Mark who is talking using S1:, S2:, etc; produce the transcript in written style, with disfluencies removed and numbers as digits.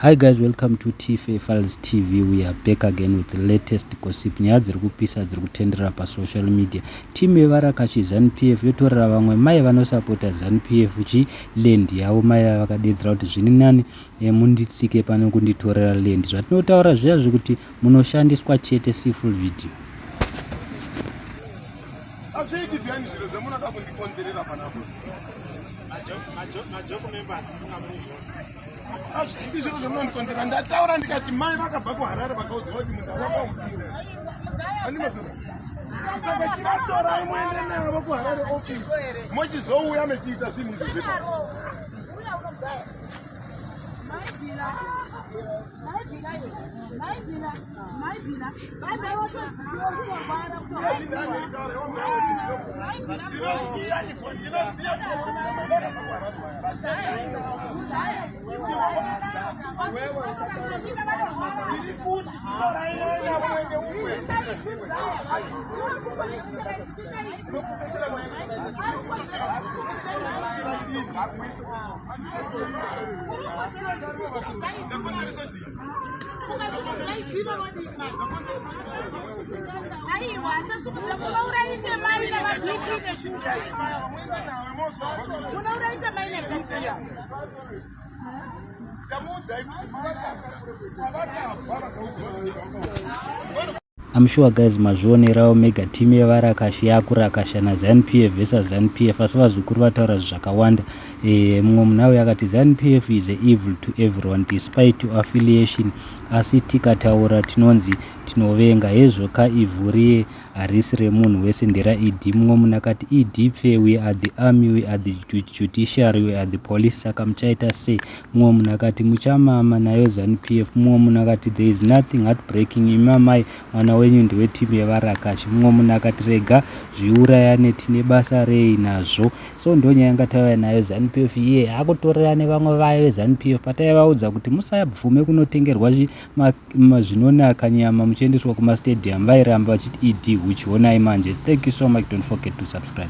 S1: Hi guys, welcome to TFA Files TV. We are back again with the latest gossip. Nyaya dziri kupisa dziri kutendera social media. Timu yevarakashi ZANUPF yotorera vamwe mai vanosapota ZANUPF chilendi yavo. Mai vakadedzera kuti zvirinani munditsike vanekunditorera lendi. Zvatinotaura zviya zvekuti munoshandiswa chete. See full video.
S2: Zviro zvemunondikondera ndataura ndikati mai vakabva kuharare vakaudza kuti saka chivatorai muende navo kuharare ofisi mochizouya mechiita zvinhu izvi
S1: I'm sure guys mazvionerawo mega team yevarakashi yakurakashana ZANUPF veZanupf asi vazukuru vataura zvakawanda. Mumwe munavo yakati ZANUPF is a evil to everyone despite your affiliation, asi tikataura tinonzi tinovenga hezvoka ivhuriye harisi remunhu wese ndera ED. Mumwe munhu akati ED pfe, we are the army, we are the judiciary, we are the police, saka muchaita sei? Mumwe munhu akati muchamama nayo ZANUPF. Mumwe munhu akati there is nothing heartbreaking, imamai mwana wenyu ndiwe timu yevarakashi. Mumwe munhu akati rega zviurayane, tine basa rei nazvo. So ndo nyaya yangatauya nayo ZANUPF iye akutorera nevamwe vayo veZANUPF pataivaudza kuti musabvume kunotengerwa zvinonaka nyama muchiendeswa kumastadium, vairamba vachiti ED huchionai manje. Thank you so much, don't forget to subscribe.